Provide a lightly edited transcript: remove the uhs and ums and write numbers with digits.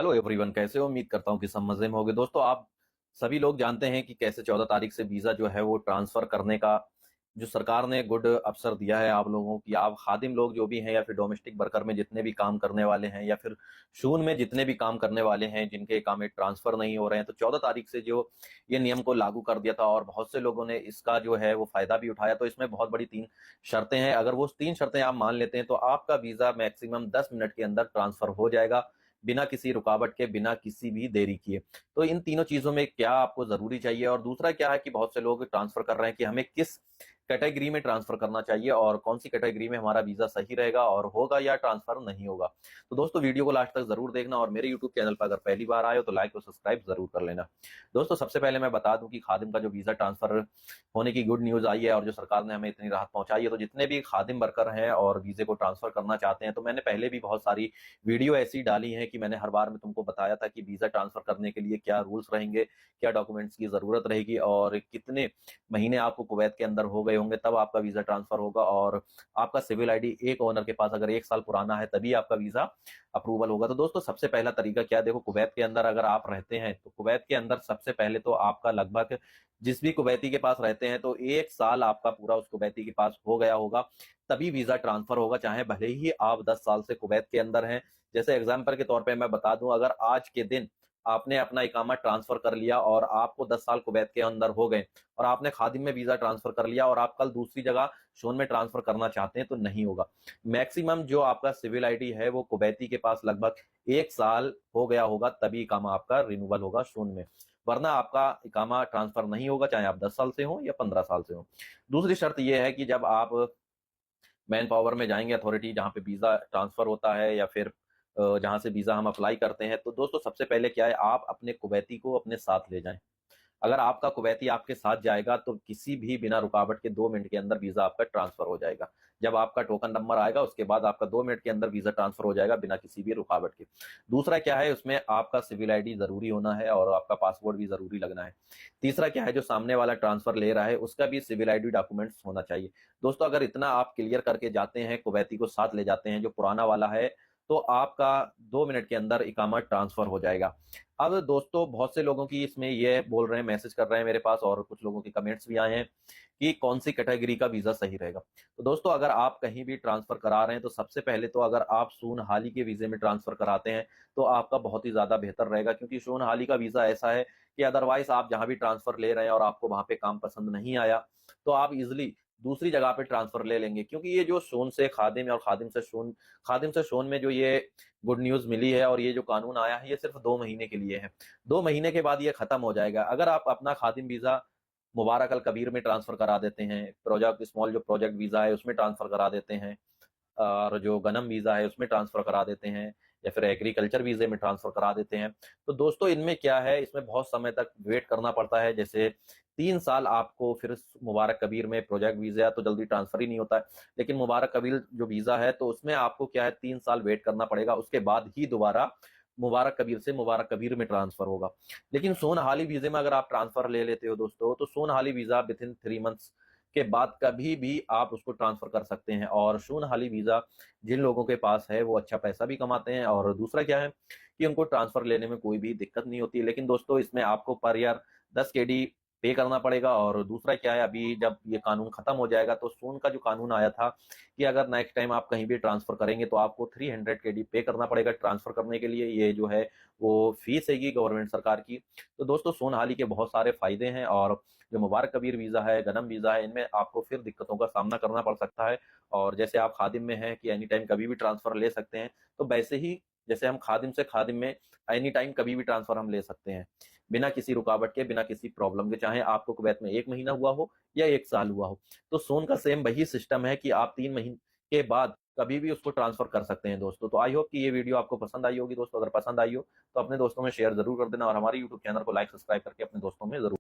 Hello everyone, कैसे हो? उम्मीद करता हूँ कि सब मजे में होंगे। दोस्तों, आप सभी लोग जानते हैं कि कैसे 14 तारीख से वीजा जो है वो ट्रांसफर करने का जो सरकार ने गुड अवसर दिया है आप लोगों की। आप खादिम लोग जो भी हैं या फिर डोमेस्टिक वर्कर में जितने भी काम करने वाले हैं या फिर शून में जितने भी काम करने वाले हैं जिनके काम में ट्रांसफर नहीं हो रहे हैं, तो 14 तारीख से जो ये नियम को लागू कर दिया था और बहुत से लोगों ने इसका जो है वो फायदा भी उठाया। तो इसमें बहुत बड़ी 3 शर्तें हैं। अगर वो 3 शर्तें आप मान लेते हैं तो आपका वीजा मैक्सिमम 10 मिनट के अंदर ट्रांसफर हो जाएगा, बिना किसी रुकावट के, बिना किसी भी देरी किए। तो इन तीनों चीजों में क्या आपको जरूरी चाहिए, और दूसरा क्या है कि बहुत से लोग ट्रांसफर कर रहे हैं कि हमें किस कैटेगरी में ट्रांसफर करना चाहिए और कौन सी कैटेगरी में हमारा वीजा सही रहेगा और होगा या ट्रांसफर नहीं होगा। तो दोस्तों, वीडियो को लास्ट तक जरूर देखना और मेरे यूट्यूब चैनल पर अगर पहली बार आए हो तो लाइक और सब्सक्राइब जरूर कर लेना। दोस्तों, सबसे पहले मैं बता दूं कि खादिम का जो वीजा ट्रांसफर होने की गुड न्यूज आई है और जो सरकार ने हमें इतनी राहत पहुंचाई है, तो जितने भी खादिम वर्कर हैं और वीजे को ट्रांसफर करना चाहते हैं, तो मैंने पहले भी बहुत सारी वीडियो ऐसी डाली है कि मैंने हर बार में तुमको बताया था कि वीजा ट्रांसफर करने के लिए क्या रूल्स रहेंगे, क्या डॉक्यूमेंट्स की जरूरत रहेगी और कितने महीने आपको कुवैत के अंदर हो गए होंगे तब आपका वीजा ट्रांसफर होगा। और आपका सिविल आईडी एक ओनर के पास अगर 1 साल पुराना है तभी आपका वीजा अप्रूवल होगा। तो दोस्तों, सबसे पहला तरीका क्या है? देखो, कुवैत के अंदर अगर आप रहते हैं तो कुवैत के अंदर सबसे पहले तो आपका लगभग, जिस भी कुवैती के पास रहते हैं, तो 1 साल आपका पूरा उस कुवैती के पास हो गया होगा तभी वीजा ट्रांसफर होगा, चाहे भले ही आप 10 साल से कुवैत के अंदर हैं। जैसे एग्जाम्पल के तौर पे मैं बता दूं, अगर आज के दिन आपने अपना इकामा ट्रांसफर कर लिया और आपको 10 साल कुवैत के अंदर हो गए और आपने खादिम में वीजा ट्रांसफर कर लिया और आप कल दूसरी जगह शोन में ट्रांसफर करना चाहते हैं तो नहीं होगा। मैक्सिमम जो आपका सिविल आईडी है वो कुवैती के पास लगभग 1 साल हो गया होगा तभी इकामा आपका रिन्यूअल होगा शोन में, वरना आपका इकामा ट्रांसफर नहीं होगा, चाहे आप 10 साल से हो या 15 साल से हो। दूसरी शर्त यह है कि जब आप मैन पावर में जाएंगे, अथॉरिटी जहां पे वीजा ट्रांसफर होता है या फिर जहां से वीजा हम अप्लाई करते हैं, तो दोस्तों सबसे पहले क्या है, आप अपने कुवैती को अपने साथ ले जाएं। अगर आपका कुवैती आपके साथ जाएगा तो किसी भी बिना रुकावट के 2 मिनट के अंदर वीजा आपका ट्रांसफर हो जाएगा। जब आपका टोकन नंबर आएगा उसके बाद आपका 2 मिनट के अंदर वीजा ट्रांसफर हो जाएगा बिना किसी भी रुकावट के। दूसरा क्या है, उसमें आपका सिविल आईडी जरूरी होना है और आपका पासपोर्ट भी जरूरी लगना है। तीसरा क्या है, जो सामने वाला ट्रांसफर ले रहा है उसका भी सिविल आईडी डॉक्यूमेंट्स होना चाहिए। दोस्तों, अगर इतना आप क्लियर करके जाते हैं, कुवैती को साथ ले जाते हैं जो पुराना वाला है, तो आपका 2 मिनट के अंदर इकामा ट्रांसफर हो जाएगा। अब दोस्तों, बहुत से लोगों की इसमें ये बोल रहे हैं, मैसेज कर रहे हैं मेरे पास और कुछ लोगों के कमेंट्स भी आए हैं कि कौन सी कैटेगरी का वीजा सही रहेगा। तो दोस्तों, अगर आप कहीं भी ट्रांसफर करा रहे हैं तो सबसे पहले तो अगर आप सून हाली के वीजे में ट्रांसफर कराते हैं तो आपका बहुत ही ज्यादा बेहतर रहेगा, क्योंकि सून हाली का वीजा ऐसा है कि अदरवाइज आप जहां भी ट्रांसफर ले रहे हैं और आपको वहां पे काम पसंद नहीं आया तो आप इजिली दूसरी जगह पे ट्रांसफर ले लेंगे। क्योंकि ये जो शोन से खादिम और खादिम से शोन में जो ये गुड न्यूज मिली है और ये जो कानून आया है, ये सिर्फ 2 महीने के लिए है। 2 महीने के बाद ये खत्म हो जाएगा। अगर आप अपना खादिम वीजा मुबारक अल कबीर में ट्रांसफर करा देते हैं, प्रोजेक्ट स्मॉल जो प्रोजेक्ट वीजा है उसमें ट्रांसफर करा देते हैं, और जो गनम वीजा है उसमें ट्रांसफर करा देते हैं, या फिर एग्रीकल्चर वीजे में ट्रांसफर करा देते हैं, तो दोस्तों इनमें क्या है, इसमें बहुत समय तक वेट करना पड़ता है। जैसे 3 साल आपको फिर मुबारक कबीर में प्रोजेक्ट वीजा है तो जल्दी ट्रांसफर ही नहीं होता है, लेकिन मुबारक कबीर जो वीजा है तो उसमें आपको क्या है, 3 साल वेट करना पड़ेगा, उसके बाद ही दोबारा मुबारक कबीर से मुबारक कबीर में ट्रांसफर होगा। लेकिन सोन हाली वीजे में अगर आप ट्रांसफर ले लेते हो दोस्तों, तो सोन हाली वीजा विद इन 3 मंथ्स के बाद कभी भी आप उसको ट्रांसफर कर सकते हैं। और शून हाली वीजा जिन लोगों के पास है वो अच्छा पैसा भी कमाते हैं, और दूसरा क्या है कि उनको ट्रांसफर लेने में कोई भी दिक्कत नहीं होती है। लेकिन दोस्तों, इसमें आपको पर ईयर 10 KD पे करना पड़ेगा। और दूसरा क्या है, अभी जब ये कानून खत्म हो जाएगा तो सून का जो कानून आया था कि अगर नेक्स्ट टाइम आप कहीं भी ट्रांसफर करेंगे तो आपको 300 KD पे करना पड़ेगा ट्रांसफर करने के लिए। ये जो है वो फीस हैगी गवर्नमेंट सरकार की। तो दोस्तों, सोन हाली के बहुत सारे फायदे हैं, और जो मुबारक कबीर वीजा है, गनम वीजा है, इनमें आपको फिर दिक्कतों का सामना करना पड़ सकता है। और जैसे आप खादिम में हैं कि एनी टाइम कभी भी ट्रांसफर ले सकते हैं, तो वैसे ही जैसे हम खादिम से खादिम में एनी टाइम कभी भी ट्रांसफर हम ले सकते हैं, बिना किसी रुकावट के, बिना किसी प्रॉब्लम के, चाहे आपको कुवैत में 1 महीना हुआ हो या 1 साल हुआ हो। तो सोन का सेम वही सिस्टम है कि आप 3 महीने के बाद कभी भी उसको ट्रांसफर कर सकते हैं दोस्तों। तो आई होप कि ये वीडियो आपको पसंद आई होगी दोस्तों। अगर पसंद आई हो तो अपने दोस्तों में शेयर जरूर कर देना और हमारे यूट्यूब चैनल को लाइक सब्सक्राइब करके अपने दोस्तों में जरूर